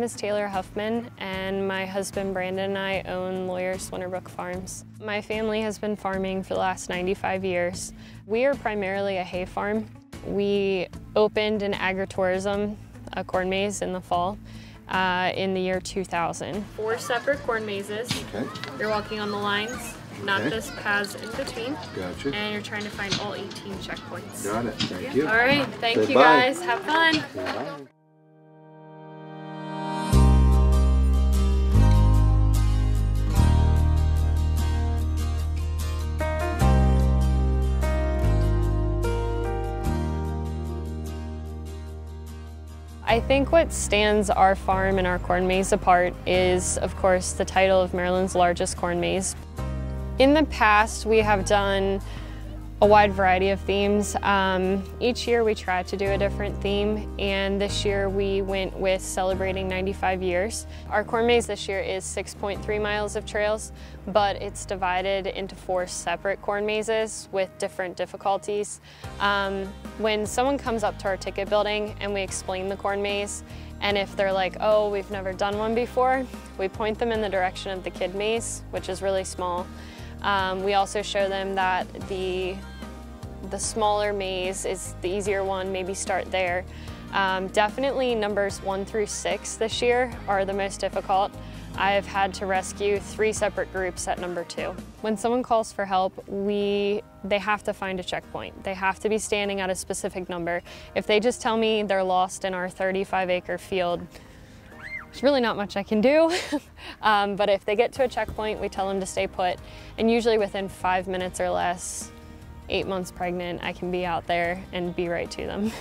name is Taylor Huffman, and my husband Brandon and I own Lawyers Winterbrook Farms. My family has been farming for the last 95 years. We are primarily a hay farm. We opened an agritourism corn maze in the fall in the year 2000. 4 separate corn mazes. Okay. You're walking on the lines, not Okay. this paths in between. Gotcha. And you're trying to find all 18 checkpoints. Got it. Thank you. All right, thank Say you bye. guys. Have fun. Bye. I think what stands our farm and our corn maze apart is, of course, the title of Maryland's largest corn maze. In the past, we have done a wide variety of themes. Each year we try to do a different theme, and this year we went with celebrating 95 years. Our corn maze this year is 6.3 miles of trails, but it's divided into 4 separate corn mazes with different difficulties. When someone comes up to our ticket building and we explain the corn maze, and if they're like, oh, we've never done one before, we point them in the direction of the kid maze, which is really small. We also show them that the smaller maze is the easier one, maybe start there. Definitely numbers 1 through 6 this year are the most difficult. I have had to rescue 3 separate groups at number 2. When someone calls for help, they have to find a checkpoint. They have to be standing at a specific number. If they just tell me they're lost in our 35-acre field, there's really not much I can do. But if they get to a checkpoint, we tell them to stay put. And usually within 5 minutes or less, 8 months pregnant, I can be out there and be right to them.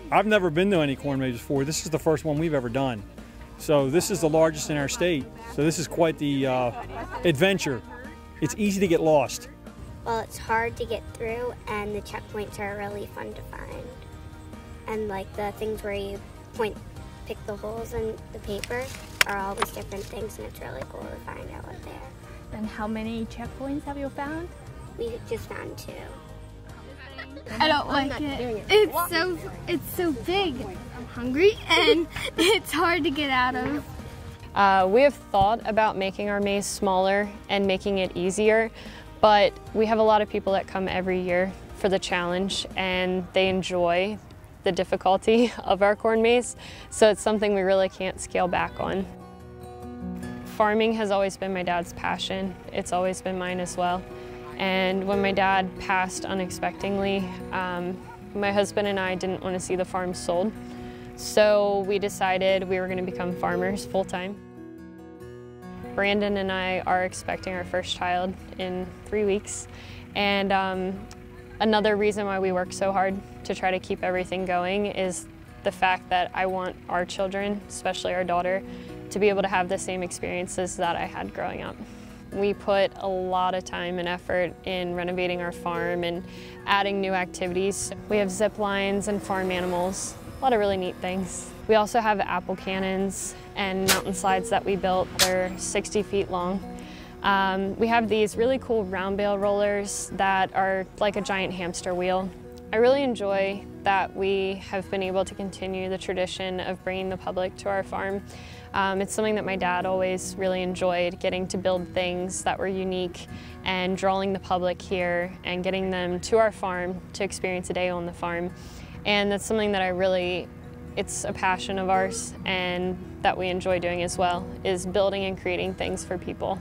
I've never been to any corn mazes before. This is the first one we've ever done. So this is the largest in our state. So this is quite the adventure. It's easy to get lost. Well, it's hard to get through, and the checkpoints are really fun to find. And like the things where you pick the holes in the paper are always different things, and it's really cool to find out what they are. And how many checkpoints have you found? We just found 2. I don't like it. It's so big. I'm hungry and it's hard to get out of. We have thought about making our maze smaller and making it easier, but we have a lot of people that come every year for the challenge, and they enjoy the difficulty of our corn maze, so it's something we really can't scale back on. Farming has always been my dad's passion. It's always been mine as well. And when my dad passed unexpectedly, my husband and I didn't want to see the farm sold. So we decided we were going to become farmers full-time. Brandon and I are expecting our first child in 3 weeks. And another reason why we work so hard to try to keep everything going is the fact that I want our children, especially our daughter, to be able to have the same experiences that I had growing up. We put a lot of time and effort in renovating our farm and adding new activities. We have zip lines and farm animals, a lot of really neat things. We also have apple cannons and mountain slides that we built. They're 60 feet long. We have these really cool round bale rollers that are like a giant hamster wheel. I really enjoy that we have been able to continue the tradition of bringing the public to our farm. It's something that my dad always really enjoyed, getting to build things that were unique and drawing the public here and getting them to our farm to experience a day on the farm. And that's something that it's a passion of ours and that we enjoy doing as well, is building and creating things for people.